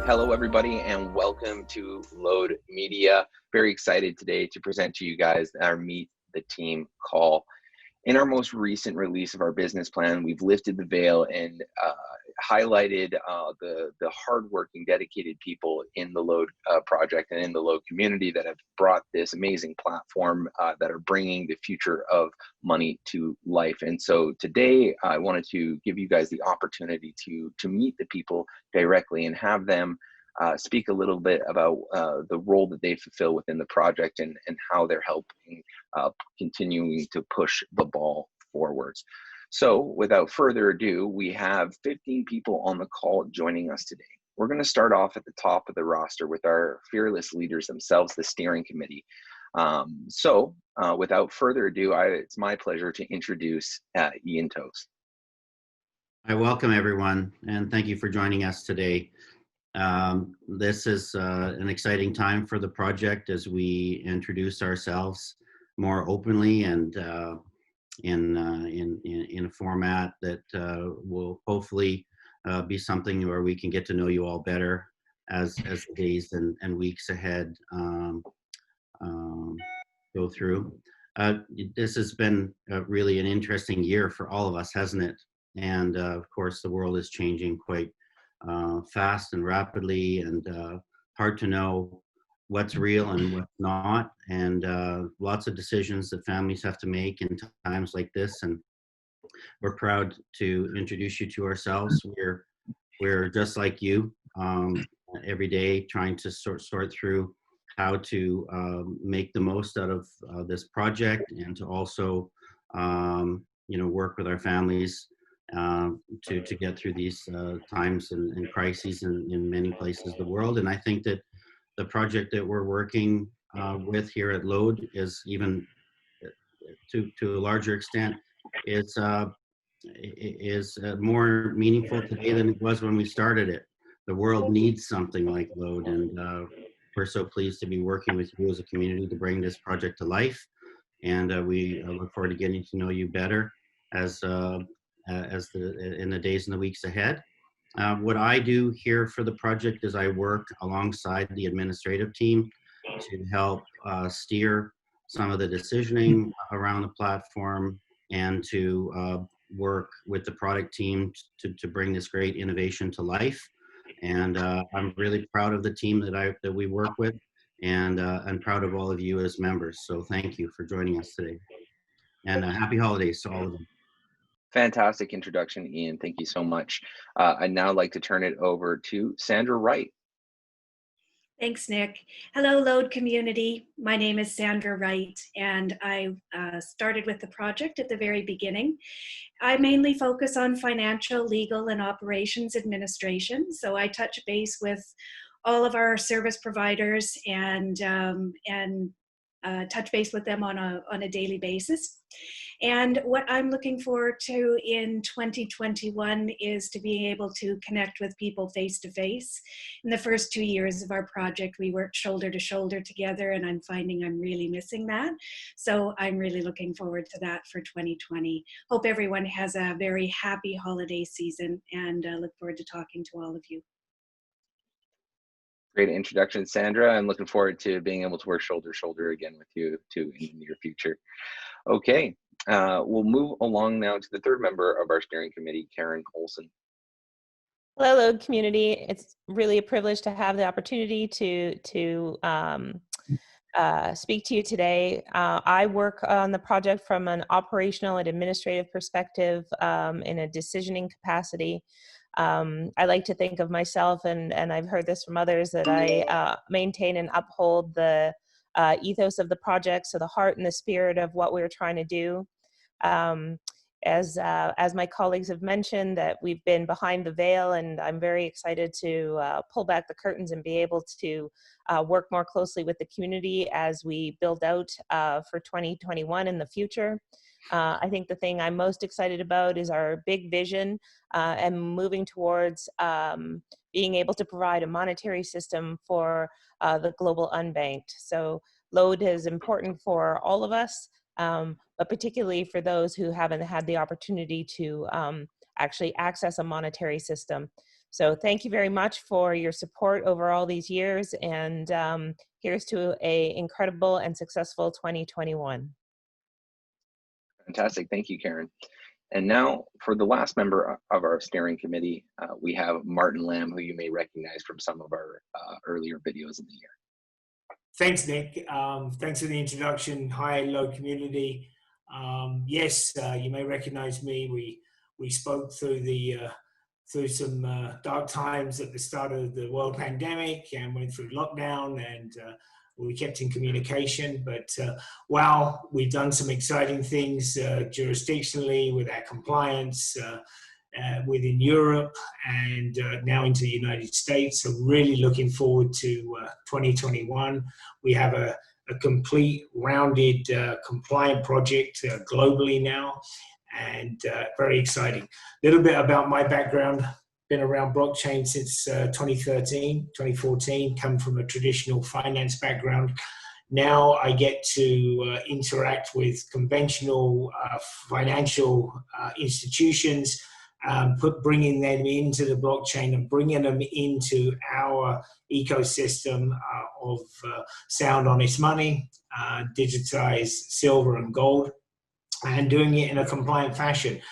Hello, everybody, and welcome to LODE Media. Very excited today to present to you guys our Meet the Team call. In our most recent release of our business plan, we've lifted the veil and highlighted the hardworking, dedicated people in the LODE project and in the LODE community that have brought this amazing platform that are bringing the future of money to life. And so today, I wanted to give you guys the opportunity to meet the people directly and have them speak a little bit about the role that they fulfill within the project and how they're helping continuing to push the ball forwards. So without further ado, we have 15 people on the call joining us today. We're going to start off at the top of the roster with our fearless leaders themselves, the steering committee. Without further ado, it's my pleasure to introduce Ian Toes. I welcome everyone and thank you for joining us today. This is an exciting time for the project as we introduce ourselves more openly and in a format that will hopefully be something where we can get to know you all better as the days and weeks ahead go through. This has been really an interesting year for all of us, hasn't it? And of course, the world is changing quite fast and rapidly, and hard to know what's real and what's not, and lots of decisions that families have to make in times like this. And we're proud to introduce you to ourselves. We're just like you, every day trying to sort through how to make the most out of this project, and to also work with our families to get through these times and crises in many places of the world. And I think that the project that we're working with here at LODE is even to a larger extent is more meaningful today than it was when we started it. The world needs something like LODE, and we're so pleased to be working with you as a community to bring this project to life. And we look forward to getting to know you better in the days and the weeks ahead. What I do here for the project is I work alongside the administrative team to help steer some of the decisioning around the platform, and to work with the product team to bring this great innovation to life. And I'm really proud of the team that we work with, and I'm proud of all of you as members. So thank you for joining us today, and happy holidays to all of them. Fantastic introduction, Ian. Thank you so much. I'd now like to turn it over to Sandra Wright. Thanks, Nick. Hello, LODE community. My name is Sandra Wright, and I started with the project at the very beginning. I mainly focus on financial, legal, and operations administration. So I touch base with all of our service providers and touch base with them on a daily basis. And what I'm looking forward to in 2021 is to be able to connect with people face to face. In the first 2 years of our project, we worked shoulder to shoulder together, and I'm finding I'm really missing that. So I'm really looking forward to that for 2020. Hope everyone has a very happy holiday season, and look forward to talking to all of you. Great introduction, Sandra. I'm looking forward to being able to work shoulder to shoulder again with you too in the near future. Okay, we'll move along now to the third member of our steering committee, Karen Colson. Hello, LODE community. It's really a privilege to have the opportunity to speak to you today. I work on the project from an operational and administrative perspective in a decisioning capacity. I like to think of myself, and I've heard this from others, that I maintain and uphold the ethos of the project, so the heart and the spirit of what we're trying to do. As my colleagues have mentioned, that we've been behind the veil, and I'm very excited to pull back the curtains and be able to work more closely with the community as we build out for 2021 in the future. I think the thing I'm most excited about is our big vision and moving towards being able to provide a monetary system for the global unbanked. So LODE is important for all of us, but particularly for those who haven't had the opportunity to actually access a monetary system. So thank you very much for your support over all these years, and here's to a incredible and successful 2021. Fantastic. Thank you, Karen. And now for the last member of our steering committee, we have Martin Lamb, who you may recognize from some of our earlier videos of the year. Thanks, Nick. Thanks for the introduction. Hi, LODE community. Yes, you may recognize me. We spoke through some dark times at the start of the world pandemic and went through lockdown, and we kept in communication. But wow, we've done some exciting things jurisdictionally with our compliance within Europe and now into the United States. So really looking forward to 2021. We have a complete, rounded, compliant project globally now, and very exciting. A little bit about my background. Been around blockchain since 2014, come from a traditional finance background. Now I get to interact with conventional financial institutions, bringing them into the blockchain and bringing them into our ecosystem of sound, honest money, digitized silver and gold, and doing it in a compliant fashion.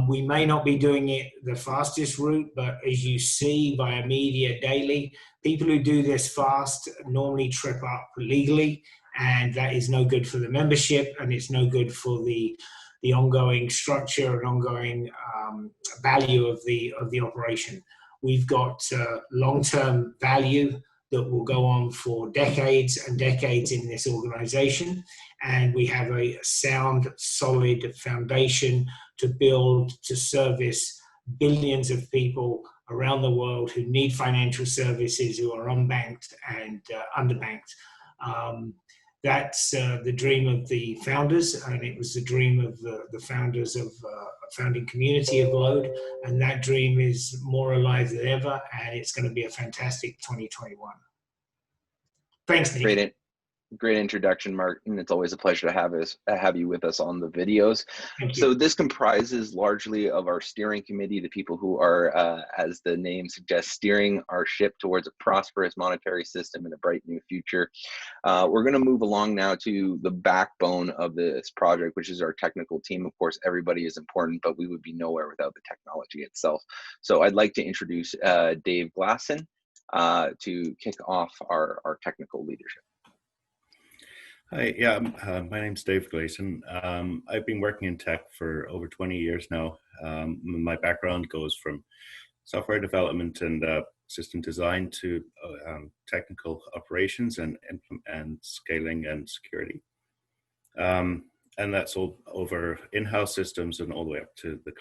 We may not be doing it the fastest route, but as you see via media daily, people who do this fast normally trip up legally, and that is no good for the membership, and it's no good for the ongoing structure and ongoing value of the operation. We've got long-term value that will go on for decades and decades in this organization, and we have a sound, solid foundation to build to service billions of people around the world who need financial services, who are unbanked and underbanked. That's the dream of the founders, and it was the dream of the founders of founding community of LODE, and that dream is more alive than ever, and it's going to be a fantastic 2021. Thanks, Nick. Great introduction, Martin. It's always a pleasure to have you with us on the videos. So this comprises largely of our steering committee, the people who are, as the name suggests, steering our ship towards a prosperous monetary system and a bright new future. We're going to move along now to the backbone of this project, which is our technical team. Of course, everybody is important, but we would be nowhere without the technology itself. So I'd like to introduce Dave Glayson to kick off our technical leadership. Hi, yeah, my name's Dave Glayson. I've been working in tech for over 20 years now. My background goes from software development and system design to technical operations and scaling and security. And that's all over in-house systems and all the way up to the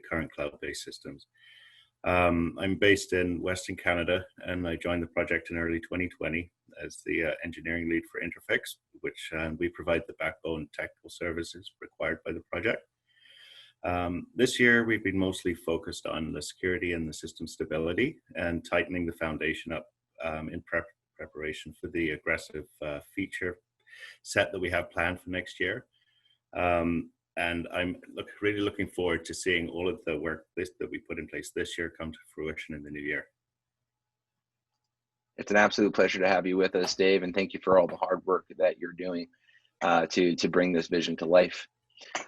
current cloud-based systems. I'm based in Western Canada, and I joined the project in early 2020 as the engineering lead for Interfix, which we provide the backbone technical services required by the project. This year, we've been mostly focused on the security and the system stability and tightening the foundation up in preparation for the aggressive feature set that we have planned for next year. And I'm really looking forward to seeing all of the work that we put in place this year come to fruition in the new year. It's an absolute pleasure to have you with us, Dave, and thank you for all the hard work that you're doing to bring this vision to life.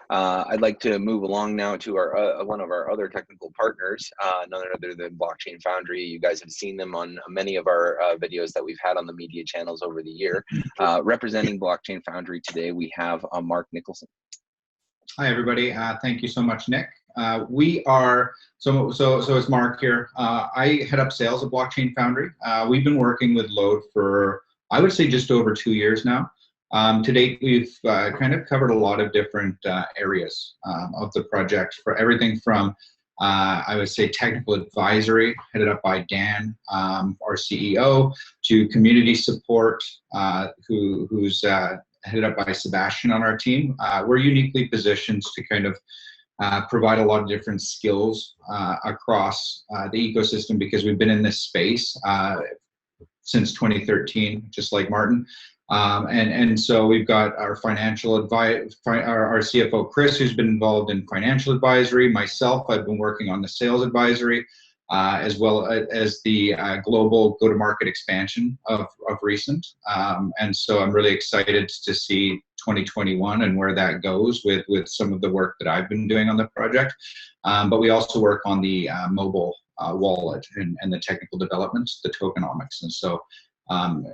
I'd like to move along now to our one of our other technical partners, none other than Blockchain Foundry. You guys have seen them on many of our videos that we've had on the media channels over the year. Representing Blockchain Foundry today, we have Mark Nicholson. Hi, everybody. Thank you so much, Nick. We are, so it's Mark here. I head up sales at Blockchain Foundry. We've been working with LODE for, I would say, just over 2 years now. To date, we've kind of covered a lot of different areas of the project, for everything from, I would say, technical advisory, headed up by Dan, our CEO, to community support, who's headed up by Sebastian on our team. We're uniquely positioned to kind of provide a lot of different skills across the ecosystem, because we've been in this space since 2013, just like Martin. And so we've got our financial our CFO, Chris, who's been involved in financial advisory. Myself, I've been working on the sales advisory. as well as the global go-to-market expansion of recent. And so I'm really excited to see 2021 and where that goes with some of the work that I've been doing on the project. But we also work on the mobile wallet and the technical developments, the tokenomics. And so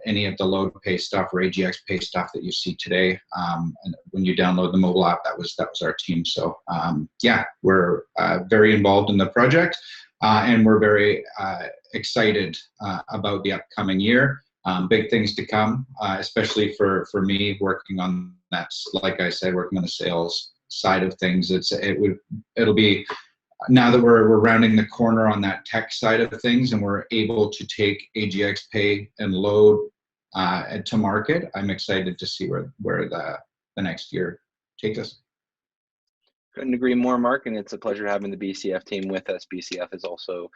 any of the LODE Pay stuff or AGX Pay stuff that you see today, and when you download the mobile app, that was our team. So yeah, we're very involved in the project. And we're very excited about the upcoming year. Big things to come, especially for me working on that. Like I said, working on the sales side of things. It'll be, now that we're rounding the corner on that tech side of things, and we're able to take AGX Pay and LODE to market. I'm excited to see where the next year takes us. Couldn't agree more, Mark, and it's a pleasure having the BCF team with us. BCF is also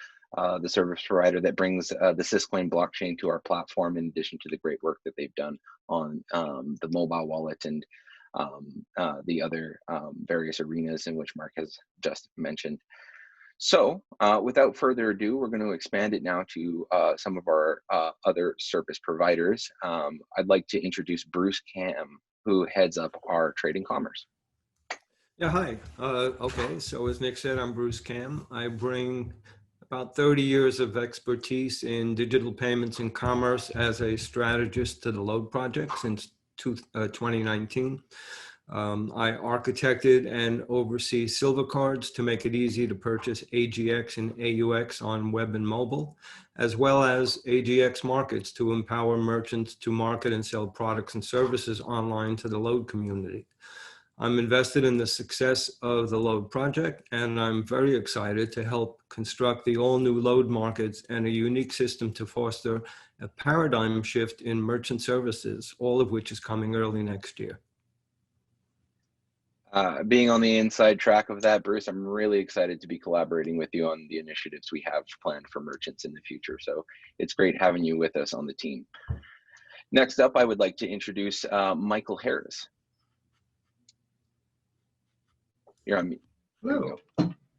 the service provider that brings the Syscoin blockchain to our platform, in addition to the great work that they've done on the mobile wallet and the other various arenas in which Mark has just mentioned. So without further ado, we're going to expand it now to some of our other service providers. I'd like to introduce Bruce Cam, who heads up our trade and commerce. Yeah, hi. Okay, so as Nick said, I'm Bruce Cam. I bring about 30 years of expertise in digital payments and commerce as a strategist to the LODE project since 2019. I architected and oversee silver cards to make it easy to purchase AGX and AUX on web and mobile, as well as AGX markets to empower merchants to market and sell products and services online to the LODE community. I'm invested in the success of the LODE project, and I'm very excited to help construct the all-new LODE markets and a unique system to foster a paradigm shift in merchant services, all of which is coming early next year. Being on the inside track of that, Bruce, I'm really excited to be collaborating with you on the initiatives we have planned for merchants in the future. So it's great having you with us on the team. Next up, I would like to introduce Michael Harris. You're on mute. Hello,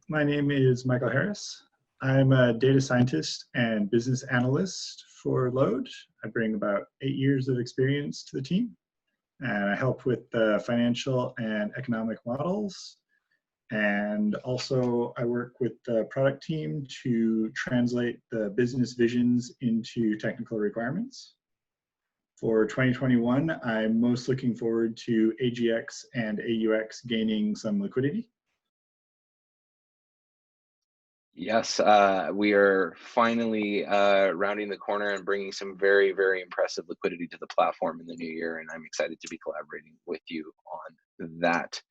my name is Michael Harris. I'm a data scientist and business analyst for LODE. I bring about 8 years of experience to the team, and I help with the financial and economic models. And also I work with the product team to translate the business visions into technical requirements. For 2021, I'm most looking forward to AGX and AUX gaining some liquidity. Yes, we are finally rounding the corner and bringing some very, very impressive liquidity to the platform in the new year, and I'm excited to be collaborating with you on that.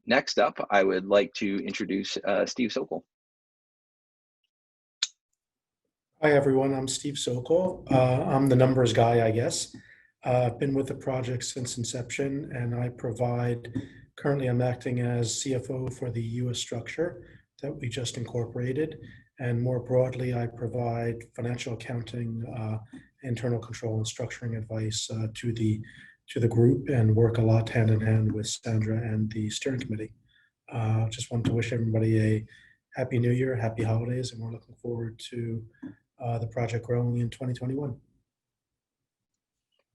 Next up, I would like to introduce Steve Sokol. Hi everyone, I'm Steve Sokol. I'm the numbers guy, I guess. I've been with the project since inception, and currently I'm acting as CFO for the US structure that we just incorporated. And more broadly, I provide financial accounting, internal control and structuring advice to the group, and work a lot hand in hand with Sandra and the steering committee. Just wanted to wish everybody a happy new year, happy holidays, and we're looking forward to the project growing in 2021.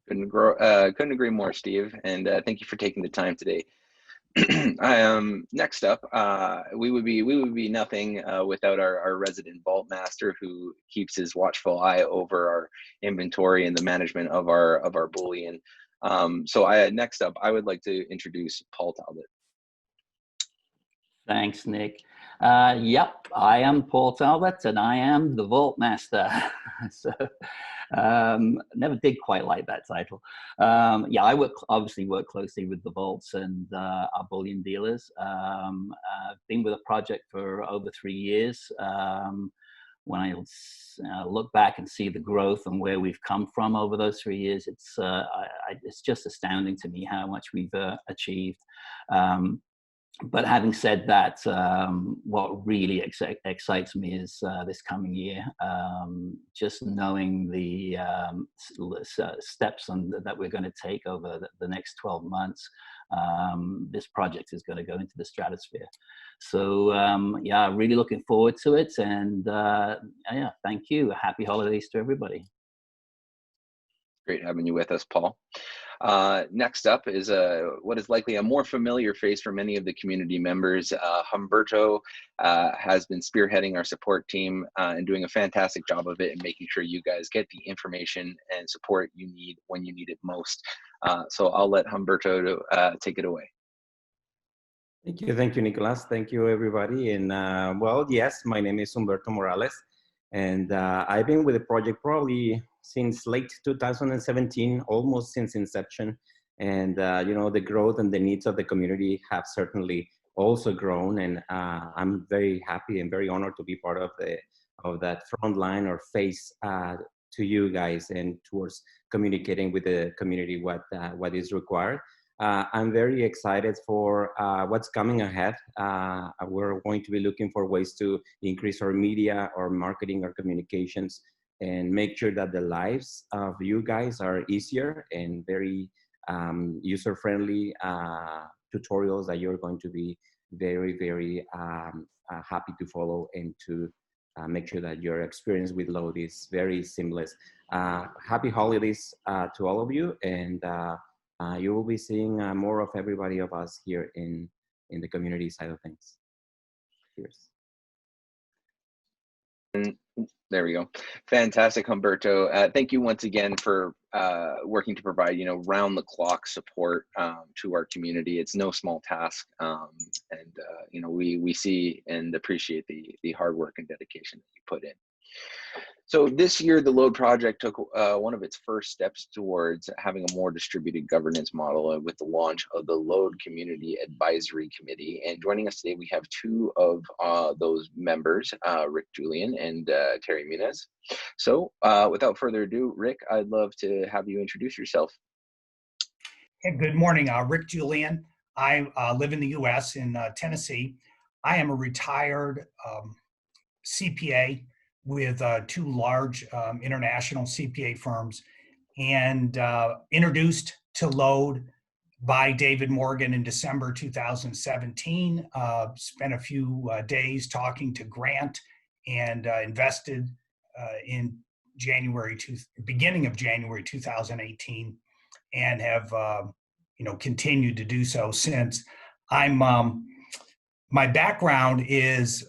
Couldn't agree more, Steve, and thank you for taking the time today. Next up, we would be nothing without our resident vault master, who keeps his watchful eye over our inventory and the management of our bullion. Next up, I would like to introduce Paul Talbott. Thanks, Nick. Yep, I am Paul Talbot, and I am the Vault Master. So, never did quite like that title. Yeah, I obviously work closely with the vaults and our bullion dealers. I've been with the project for over 3 years. When I look back and see the growth and where we've come from over those 3 years, it's just astounding to me how much we've achieved. But having said that, what really excites me is this coming year. Just knowing the steps that we're going to take over the next 12 months this project is going to go into the stratosphere. So yeah, really looking forward to it. And yeah, thank you. Happy holidays to everybody. Great having you with us, Paul. Next up is what is likely a more familiar face for many of the community members. Humberto has been spearheading our support team and doing a fantastic job of it and making sure you guys get the information and support you need when you need it most. So I'll let Humberto take it away. Thank you, Nicolas. Thank you, everybody. And well, yes, my name is Humberto Morales, and I've been with the project probably since late 2017, almost since inception. And you know, the growth and the needs of the community have certainly also grown. And I'm very happy and very honored to be part of that front line or face to you guys and towards communicating with the community what is required. I'm very excited for what's coming ahead. We're going to be looking for ways to increase our media, our marketing, our communications, and make sure that the lives of you guys are easier and very user-friendly tutorials that you're going to be very, very happy to follow and to make sure that your experience with LODE is very seamless. Happy holidays to all of you, and you will be seeing more of everybody of us here in the community side of things. Cheers. And there we go. Fantastic, Humberto. Thank you once again for working to provide, you know, round the clock support to our community. It's no small task, and you know, we see and appreciate the hard work and dedication that you put in. So this year, the LODE project took one of its first steps towards having a more distributed governance model with the launch of the LODE Community Advisory Committee. And joining us today, we have two of those members, Rick Julian and Terry Munoz. So without further ado, Rick, I'd love to have you introduce yourself. Hey, good morning, Rick Julian. I live in the U.S. in Tennessee. I am a retired CPA with two large international CPA firms, and introduced to LODE by David Morgan in December 2017. Spent a few days talking to Grant, and invested in beginning of January 2018, and have you know, continued to do so since. My background is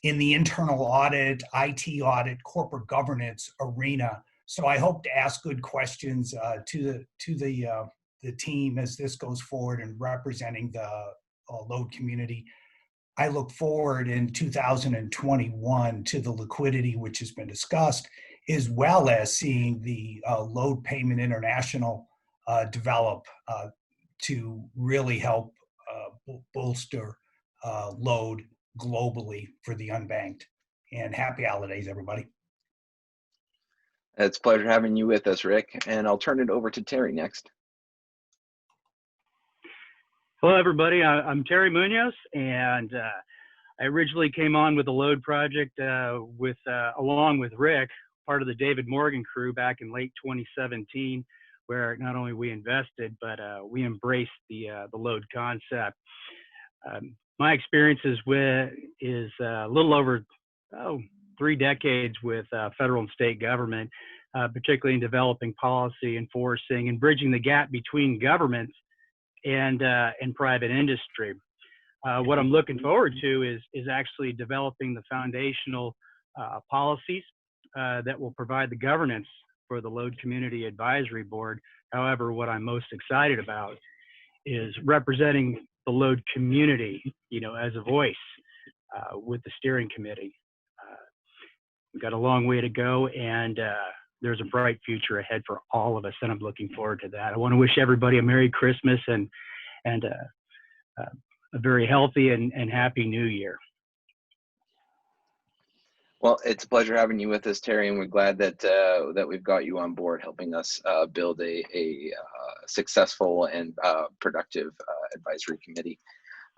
in the internal audit, IT audit, corporate governance arena. So I hope to ask good questions to the team as this goes forward and representing the LODE community. I look forward in 2021 to the liquidity which has been discussed, as well as seeing the LODE Payment International develop to really help bolster LODE globally for the unbanked. And happy holidays, everybody. It's a pleasure having you with us, Rick. And I'll turn it over to Terry next. Hello, everybody. I'm Terry Munoz, and I originally came on with the LODE project along with Rick, part of the David Morgan crew back in late 2017, where not only we invested, but we embraced the LODE concept. My experience is a little over 3 decades with federal and state government, particularly in developing policy, enforcing, and bridging the gap between governments and private industry. What I'm looking forward to is actually developing the foundational policies that will provide the governance for the LODE Community Advisory Board. However, what I'm most excited about is representing the LODE community, you know, as a voice with the steering committee. We've got a long way to go, and there's a bright future ahead for all of us, and I'm looking forward to that. I want to wish everybody a Merry Christmas and a very healthy and happy New Year. Well, it's a pleasure having you with us, Terry, and we're glad that that we've got you on board, helping us build a successful and productive advisory committee.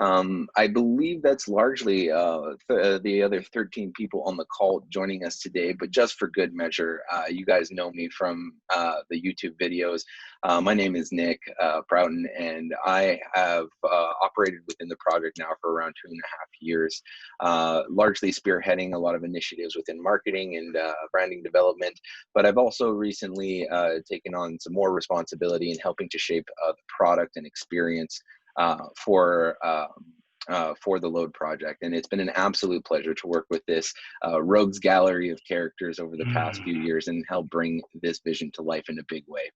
I believe that's largely the other 13 people on the call joining us today, but just for good measure, you guys know me from the YouTube videos. My name is Nick Prouton, and I have operated within the project now for around 2.5 years, largely spearheading a lot of initiatives within marketing and branding development, but I've also recently taken on some more responsibility in helping to shape the product and experience for the LODE project. And it's been an absolute pleasure to work with this rogues gallery of characters over the past few years and help bring this vision to life in a big way.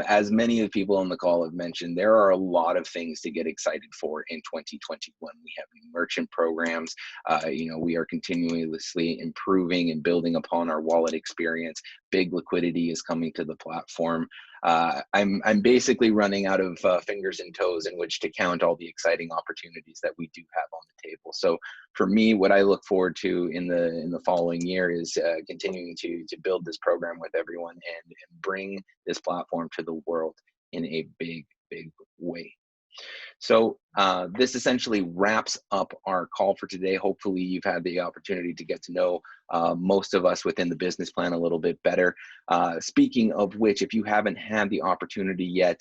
As many of the people on the call have mentioned, there are a lot of things to get excited for in 2021. We have new merchant programs. We are continuously improving and building upon our wallet experience. Big liquidity is coming to the platform. I'm basically running out of fingers and toes in which to count all the exciting opportunities that we do have on the table. So for me, what I look forward to in the following year is continuing to build this program with everyone and bring this platform to the world in a big way. So this essentially wraps up our call for today. Hopefully you've had the opportunity to get to know most of us within the business plan a little bit better. Speaking of which, if you haven't had the opportunity yet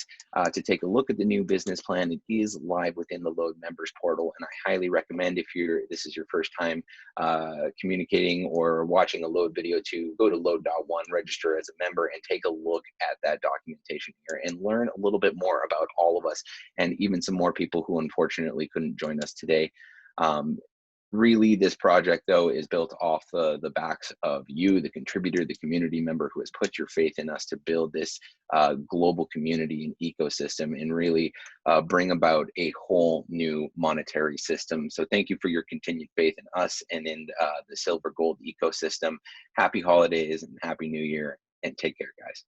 to take a look at the new business plan, it is live within the LODE members portal, and I highly recommend, if this is your first time communicating or watching a LODE video, to go to LODE.one, register as a member, and take a look at that documentation here and learn a little bit more about all of us and even some more people who unfortunately couldn't join us today. Really, this project, though, is built off the backs of you, the contributor, the community member who has put your faith in us to build this global community and ecosystem and really bring about a whole new monetary system. So thank you for your continued faith in us and in the silver gold ecosystem. Happy holidays and happy new year, and take care, guys.